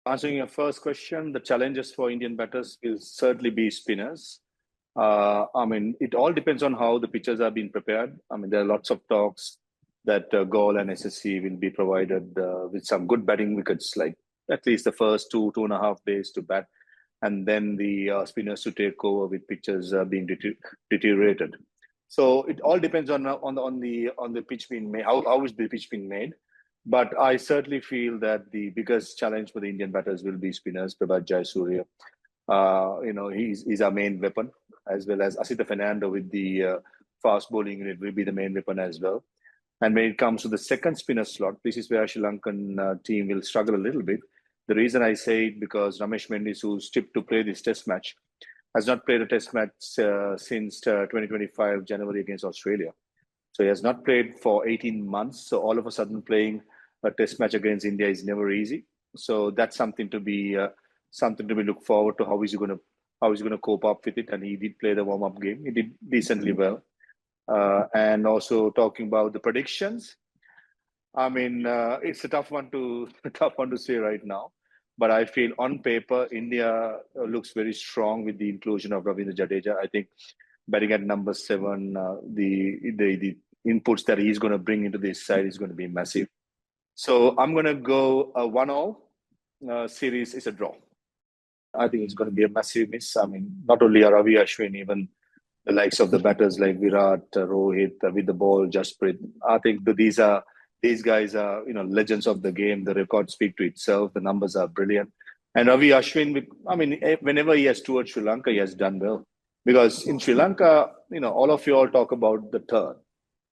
Answering your first question, the challenges for Indian batters will certainly be spinners. It all depends on how the pitches are being prepared. There are lots of talks that Gaul and SSC will be provided with some good batting wickets, like at least the first 2.5 days to bat, and then the spinners to take over with pitches being deteriorated. So it all depends on the pitch being made. How is the pitch being made? But I certainly feel that the biggest challenge for the Indian batters will be spinners. Prabhat Jayasuriya, he's our main weapon, as well as Asita Fernando with the fast bowling unit will be the main weapon as well. And when it comes to the second spinner slot, this is where Sri Lankan team will struggle a little bit. The reason I say it because Ramesh Mendis, who's tipped to play this test match, has not played a test match since 2025 January against Australia. So he has not played for 18 months. So all of a sudden playing a test match against India is never easy. So that's something to be look forward to. How is he going to cope up with it? And he did play the warm up game. He did decently well. And also talking about the predictions, it's a tough one to say right now. But I feel on paper India looks very strong with the inclusion of Ravindra Jadeja. I think batting at number 7, the inputs that he's going to bring into this side is going to be massive. So I'm going to go 1-1. Series is a draw. I think it's going to be a massive miss. Not only Ravi Ashwin, even the likes of the batters like Virat, Rohit, with the ball, Jasprit. I think these guys are legends of the game. The records speak to itself. The numbers are brilliant. And Ravi Ashwin, whenever he has toured Sri Lanka, he has done well. Because in Sri Lanka, all of you all talk about the turn.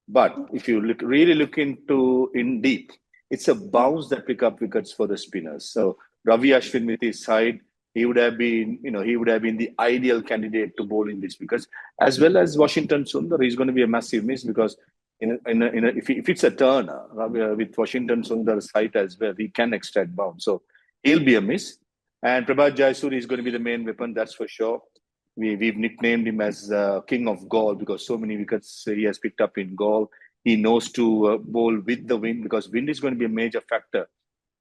But if you really look in deep, it's a bounce that pick up wickets for the spinners. So Ravi Ashwin with his side, he would have been the ideal candidate to bowl in this wickets, as well as Washington Sundar. He's going to be a massive miss because if it's a turner with Washington Sundar's height as well, he can extract bounce. So he'll be a miss. And Prabhat Jayasuriya is going to be the main weapon, that's for sure. We've nicknamed him as King of Gaul because so many wickets he has picked up in Gaul. He knows to bowl with the wind because wind is going to be a major factor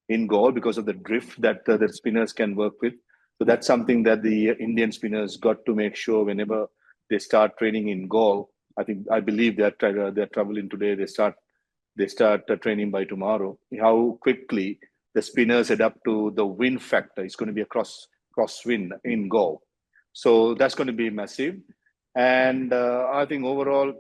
in Gaul because of the drift that the spinners can work with. So that's something that the Indian spinners got to make sure whenever they start training in Gaul. I believe they're traveling today. They start training by tomorrow. How quickly the spinners adapt to the wind factor. It's going to be a crosswind in Gaul. So that's going to be massive. And I think overall,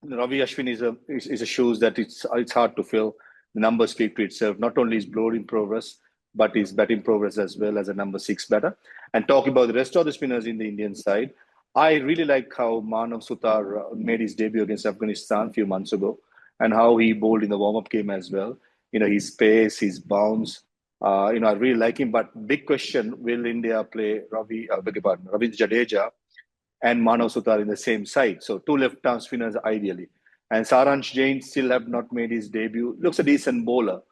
Ravi Ashwin is a shoes that it's hard to fill. The numbers speak to itself. Not only his bowling progress, but his batting progress as well as a number 6 batter. And talking about the rest of the spinners in the Indian side, I really like how Manav Sutar made his debut against Afghanistan a few months ago and how he bowled in the warm-up game as well. His pace, his bounce. I really like him. But big question, will India play Ravindra Jadeja and Manav Sutar in the same side? So 2 left-arm spinners ideally. And Saransh Jain still have not made his debut. Looks a decent bowler,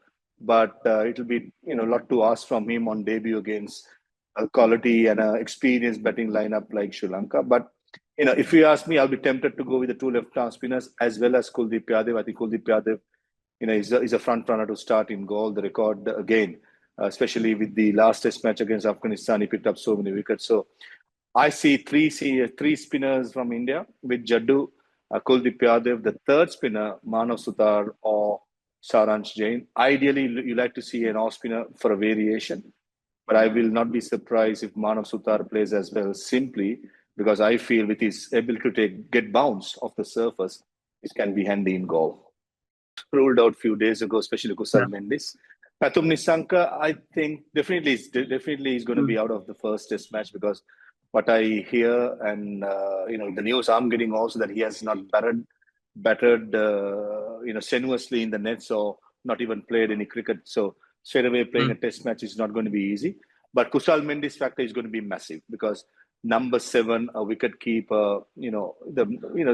but it'll be a lot to ask from him on debut against a quality and experienced batting lineup like Sri Lanka. But if you ask me, I'll be tempted to go with the 2 left-arm spinners as well as Kuldeep Yadav. I think Kuldeep Yadav, is a front runner to start in Gaul. The record again, especially with the last Test match against Afghanistan, he picked up so many wickets. So I see three spinners from India with Jaddu, Kuldeep Yadav, the third spinner, Manav Sutar or Saransh Jain. Ideally, you like to see an off spinner for a variation, but I will not be surprised if Manav Sutar plays as well, simply because I feel with his ability to get bounce off the surface, it can be handy in Gaul. Ruled out a few days ago, especially Kusal Mendis. Pathum Nissanka, I think definitely is going to be out of the first Test match because what I hear and the news I'm getting also that he has not battered strenuously in the nets or not even played any cricket. So straight away playing a Test match is not going to be easy. But Kusal Mendis factor is going to be massive because number 7, a wicket keeper. The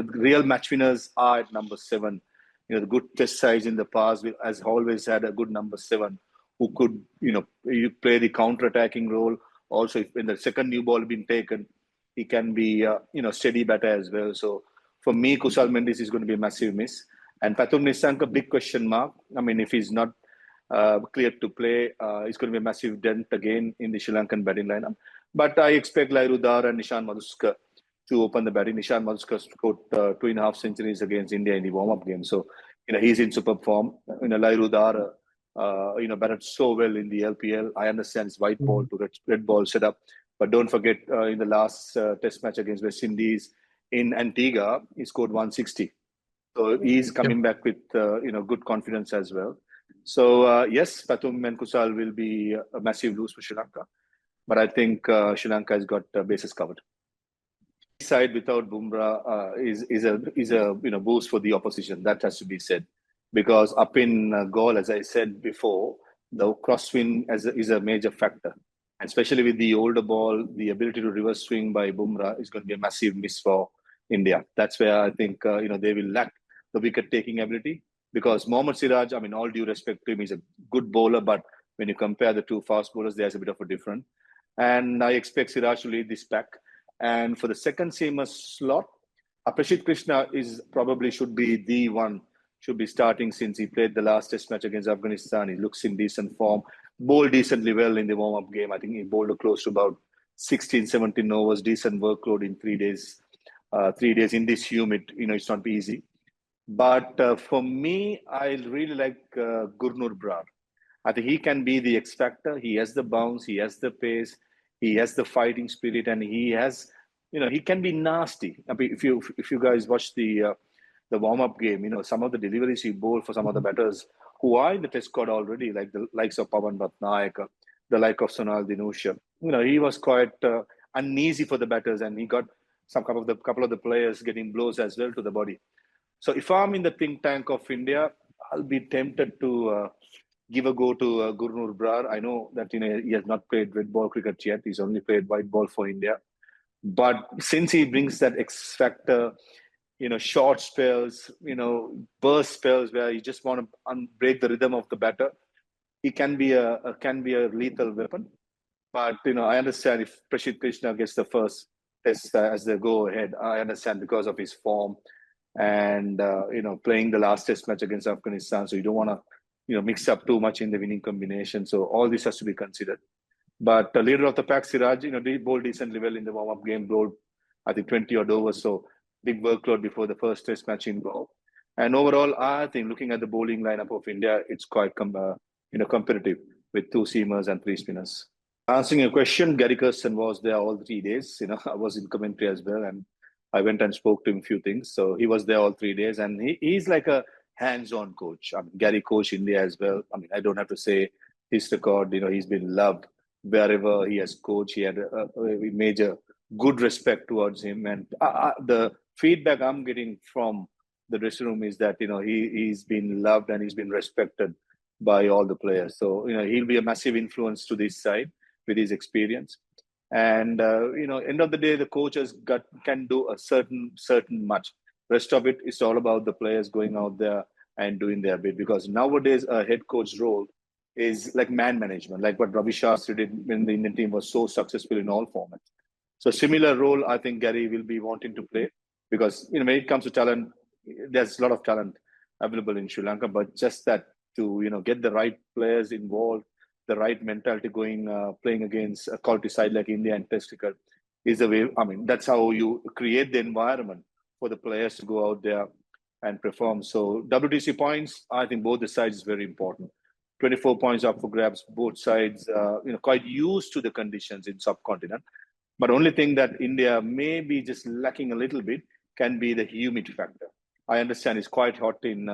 real match winners are at number 7. The good Test sides in the past has always had a good number 7 who could you play the counter-attacking role. Also, if when the second new ball been taken, he can be steady batter as well. So for me, Kusal Mendis is going to be a massive miss. And Pathum Nissanka, big question mark. If he's not cleared to play. It's going to be a massive dent again in the Sri Lankan batting lineup. But I expect Gurnoor Brar and Nishan Maduska to open the batting. Nishan Maduska scored 2.5 centuries against India in the warm-up game. So, he's in superb form. Gurnoor Brar, batted so well in the LPL. I understand it's white ball to red ball setup. But don't forget, in the last test match against West Indies in Antigua, he scored 160. So he's coming back with, good confidence as well. So, yes, Pathum and Kusal will be a massive lose for Sri Lanka. But I think Sri Lanka has got bases covered. Side without Bumrah is a boost for the opposition. That has to be said. Because up in Gaul, as I said before, the crosswind is a major factor. And especially with the older ball, the ability to reverse swing by Bumrah is going to be a massive miss for India. That's where I think they will lack the wicket-taking ability. Because Mohammad Siraj, all due respect to him, he's a good bowler, but when you compare the two fast bowlers, there's a bit of a difference. And I expect Siraj to lead this pack. And for the second seamer slot, Prashid Krishna should be the one, should be starting since he played the last test match against Afghanistan. He looks in decent form, bowled decently well in the warm-up game. I think he bowled close to about 16, 17 overs, decent workload in 3 days. 3 days in this humid, it's not easy. But for me, I really like Gurnoor Brar. I think he can be the X factor. He has the bounce, he has the pace, he has the fighting spirit, and he has, he can be nasty. If you guys watch the warm-up game, some of the deliveries he bowled for some of the batters who are in the test squad already, like the likes of Pawan Ratnayak, the like of Sonal Dinusha. He was quite uneasy for the batters, and he got couple of the players getting blows as well to the body. So if I'm in the think tank of India, I'll be tempted to give a go to Gurnoor Brar. I know that he has not played red ball cricket yet. He's only played white ball for India. But since he brings that X factor, short spells, burst spells where you just want to break the rhythm of the batter, he can be a lethal weapon. But I understand if Prashid Krishna gets the first test as they go ahead. I understand because of his form and playing the last test match against Afghanistan, so you don't want to mix up too much in the winning combination. So all this has to be considered. But the leader of the pack, Siraj, they bowled decently well in the warm-up game, bowled I think 20 odd overs, so big workload before the first test match in Gaul. And overall, I think looking at the bowling lineup of India, it's quite competitive with 2 seamers and 3 spinners. Answering your question, Gary Kirsten was there all 3 days. I was in commentary as well, and I went and spoke to him a few things. So he was there all 3 days, and he's like a hands-on coach. Gary coached India as well. I don't have to say his record. He's been loved wherever he has coached. He had a major good respect towards him, and the feedback I'm getting from the dressing room is that he's been loved and he's been respected by all the players. So he'll be a massive influence to this side with his experience. And end of the day, the coaches can do a certain much. Rest of it is all about the players going out there and doing their bit. Because nowadays, a head coach role is like man management, like what Ravi Shastri did when the Indian team was so successful in all formats. So similar role, I think Gary will be wanting to play, because when it comes to talent, there's a lot of talent available in Sri Lanka, but just that to get the right players involved, the right mentality going, playing against a quality side like India and Test cricket is the way. That's how you create the environment for the players to go out there and perform. So WTC points, I think both the sides is very important. 24 points up for grabs, both sides, quite used to the conditions in subcontinent. But only thing that India may be just lacking a little bit can be the humidity factor. I understand it's quite hot in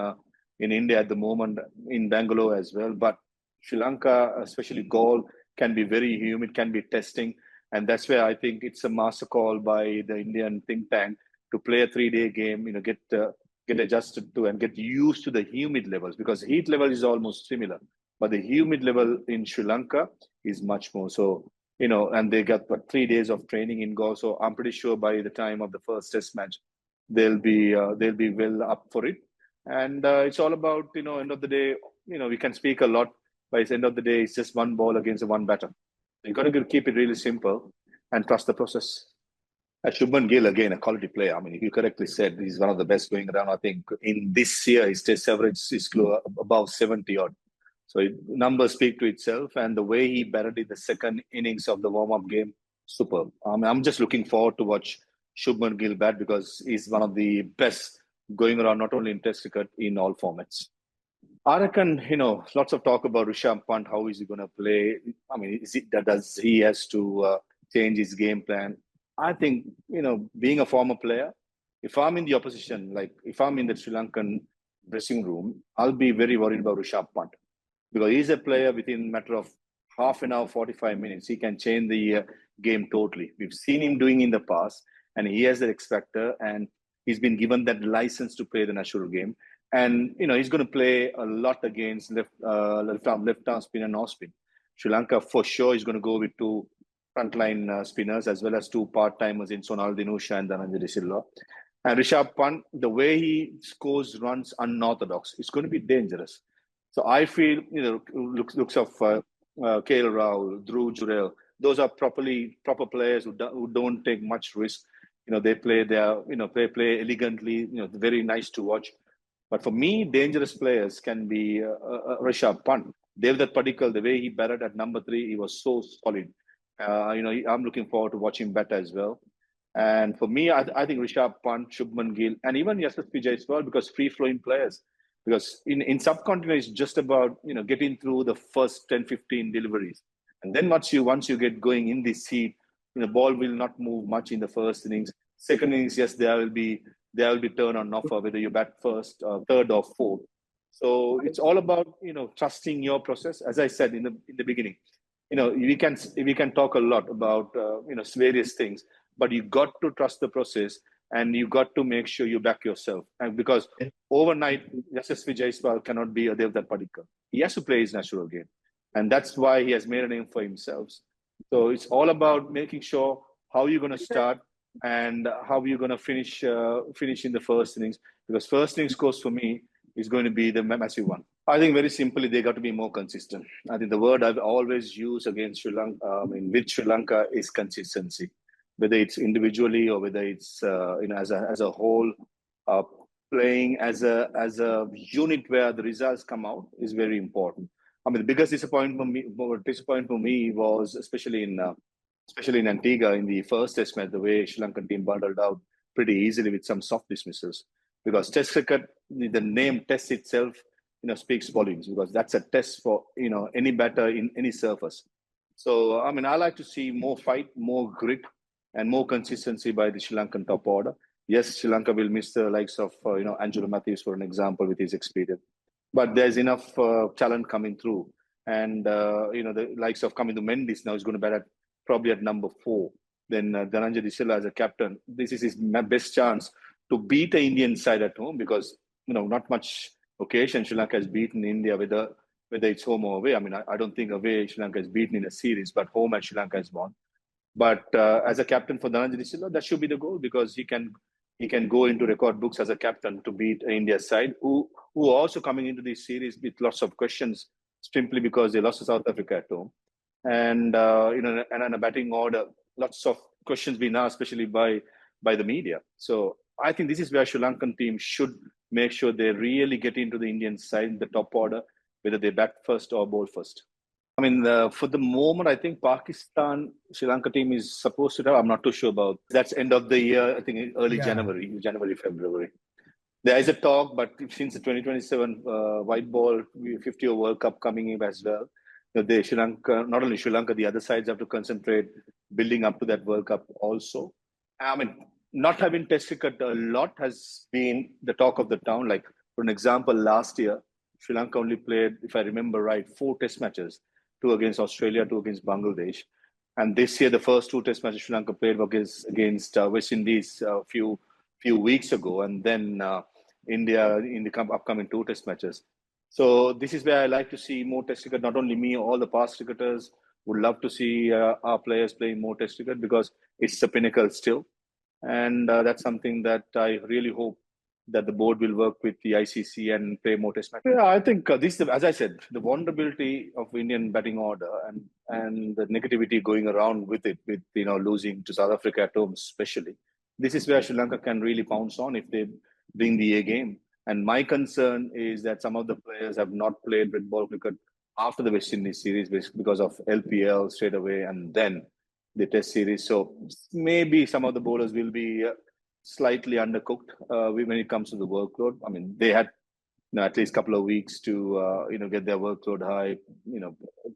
India at the moment, in Bangalore as well. But Sri Lanka, especially Gaul, can be very humid, can be testing. And that's where I think it's a master call by the Indian think tank to play a 3-day game, get adjusted to and get used to the humid levels, because heat level is almost similar. But the humid level in Sri Lanka is much more. So, and they got 3 days of training in Gaul. So I'm pretty sure by the time of the first test match, they'll be well up for it. And it's all about, end of the day, we can speak a lot, but at the end of the day, it's just one ball against one batter. You've got to keep it really simple and trust the process. Shubman Gill, again, a quality player. You correctly said he's one of the best going around. I think in this year, his test average is above 70 odd. So numbers speak to itself, and the way he batted in the second innings of the warm-up game, superb. I'm just looking forward to watch Shubman Gill bat because he's one of the best going around, not only in Test cricket, in all formats. I reckon, lots of talk about Rishabh Pant. How is he going to play? I mean, does he has to change his game plan? I think, being a former player, if I'm in the opposition, like if I'm in the Sri Lankan dressing room, I'll be very worried about Rishabh Pant because he's a player within a matter of half an hour, 45 minutes. He can change the game totally. We've seen him doing in the past, and he has that X factor, and he's been given that license to play the national game. And he's going to play a lot against left arm spin and off spin. Sri Lanka for sure is going to go with two frontline spinners as well as two part timers in Sonal Dinusha and Dhananjay De Silva. And Rishabh Pant, the way he scores runs unorthodox, it's going to be dangerous. So I feel looks of KL Rahul, Dhruv Jurel, those are proper players who don't take much risk. They play play elegantly. Very nice to watch. But for me, dangerous players can be Rishabh Pant. Devdutt Padikkal, the way he batted at number 3, he was so solid. I'm looking forward to watching him bat as well. And for me, I think Rishabh Pant, Shubman Gill, and even Jasprit Bumrah, because free-flowing players. Because in subcontinent, it's just about getting through the first 10, 15 deliveries. And then once you get going in this heat, the ball will not move much in the first innings. Second innings, yes, there will be turn on offer, whether you bat first, third, or fourth. So it's all about trusting your process. As I said in the beginning, we can talk a lot about various things, but you got to trust the process, and you got to make sure you back yourself. And because overnight, Yashasvi Jaiswal cannot be a Devdutt Padikkal. He has to play his natural game, and that's why he has made a name for himself. So it's all about making sure how you're going to start and how you're going to finish in the first innings. Because first innings course for me is going to be the massive one. I think very simply they got to be more consistent. I think the word I've always used against Sri Lanka, with Sri Lanka, is consistency. Whether it's individually or whether it's as a whole, playing as a unit where the results come out is very important. I mean, the biggest disappointment for me was especially in Antigua in the first Test match, the way Sri Lankan team bundled out pretty easily with some soft dismissals. Because Test cricket, the name Test itself, speaks volumes, because that's a test for any batter in any surface. So I mean, I like to see more fight, more grit, and more consistency by the Sri Lankan top order. Yes, Sri Lanka will miss the likes of Angelo Matthews, for an example, with his experience. But there's enough talent coming through, and the likes of Kamindu Mendis now is going to bat probably at number 4. Then Dhananjay De Silva as a captain. This is his best chance to beat the Indian side at home, because not much occasion Sri Lanka has beaten India, whether it's home or away. I mean, I don't think away Sri Lanka has beaten in a series, but home at Sri Lanka has won. But as a captain for Dhananjay De Silva, that should be the goal, because he can go into record books as a captain to beat India's side, who are also coming into this series with lots of questions simply because they lost to South Africa at home. And and on a batting order, lots of questions being asked, especially by the media. So I think this is where Sri Lankan team should make sure they really get into the Indian side, the top order, whether they bat first or bowl first. I mean, for the moment, I think Pakistan, Sri Lanka team is supposed to have. I'm not too sure about. That's end of the year. I think early January, February. There is a talk, but since the 2027 white ball 50 over World Cup coming in as well, Sri Lanka, not only Sri Lanka, the other sides have to concentrate building up to that World Cup also. I mean, not having Test cricket a lot has been the talk of the town. Like, for an example, last year, Sri Lanka only played, if I remember right, 4 Test matches, 2 against Australia, 2 against Bangladesh. And this year, the first 2 Test matches Sri Lanka played were against West Indies a few weeks ago, and then India in the upcoming 2 Test matches. So this is where I like to see more Test cricket. Not only me, all the past cricketers would love to see our players playing more Test cricket, because it's the pinnacle still. And that's something that I really hope that the board will work with the ICC and play more Test matches. Yeah, I think as I said, the vulnerability of Indian batting order and the negativity going around with it, with losing to South Africa at home especially. This is where Sri Lanka can really pounce on if they bring the A game. And my concern is that some of the players have not played red ball cricket after the West Indies series, basically because of LPL straight away and then the Test series. So maybe some of the bowlers will be slightly undercooked when it comes to the workload. I mean, they had at least a couple of weeks to get their workload high,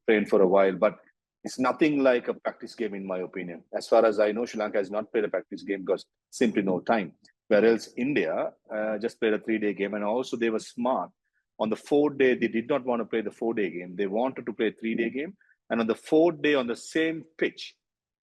train for a while. But it's nothing like a practice game, in my opinion. As far as I know, Sri Lanka has not played a practice game because simply no time. Whereas India just played a 3-day game, and also they were smart. On the 4th day, they did not want to play the 4-day game. They wanted to play a 3-day game. And on the 4th day, on the same pitch,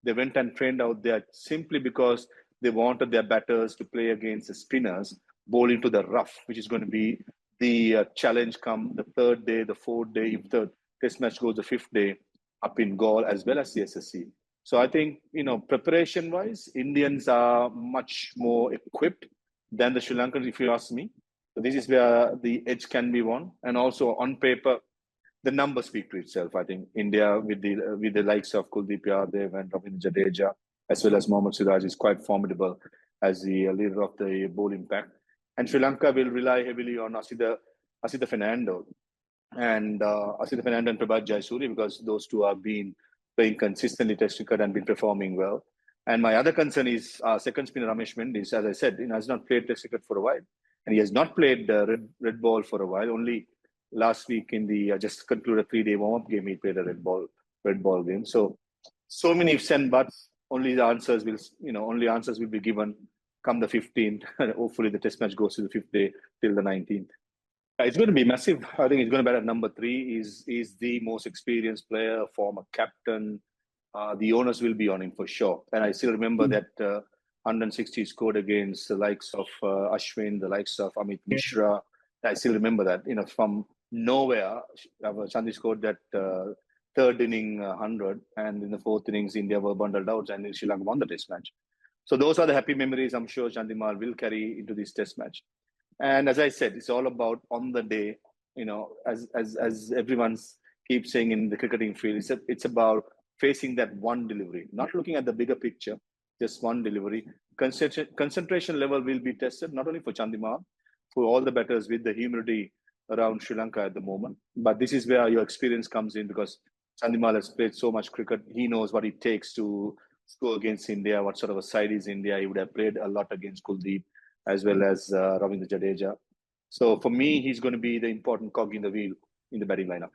they went and trained out there simply because they wanted their batters to play against the spinners, bowl into the rough, which is going to be the challenge come the 3rd day, the 4th day, if the Test match goes the 5th day, up in Galle as well as the SSC. So I think, preparation-wise, Indians are much more equipped than the Sri Lankans, if you ask me. So this is where the edge can be won. And also on paper, the numbers speak to itself. I think India with the likes of Kuldeep Yadav and Ravindra Jadeja, as well as Mohammad Siraj, is quite formidable as the leader of the bowling pack. And Sri Lanka will rely heavily on Asida Fernando and Prabhat Jayasuriya, because those two have been playing consistently Test cricket and been performing well. And my other concern is second spinner Ramesh Mendis. As I said, has not played Test cricket for a while, and he has not played red ball for a while. Only last week in the just concluded 3-day warm-up game, he played a red ball game. So many ifs and buts. Only answers will be given come the 15th. Hopefully the Test match goes to the 5th day till the 19th. It's going to be massive. I think he's going to bat at number 3. He's the most experienced player, former captain. The owners will be on him for sure. And I still remember that 160 scored against the likes of Ashwin, the likes of Amit Mishra. I still remember that. From nowhere, Chandy scored that 3rd inning 100, and in the 4th innings, India were bundled out, and Sri Lanka won the Test match. So those are the happy memories I'm sure Chandimal will carry into this Test match. And as I said, it's all about on the day, as everyone keeps saying in the cricketing field, it's about facing that one delivery, not looking at the bigger picture, just one delivery. Concentration level will be tested, not only for Chandimal, for all the batters with the humidity around Sri Lanka at the moment. But this is where your experience comes in, because Chandimal has played so much cricket. He knows what it takes to score against India, what sort of a side is India. He would have played a lot against Kuldeep as well as Ravindra Jadeja. So for me, he's going to be the important cog in the wheel in the batting lineup.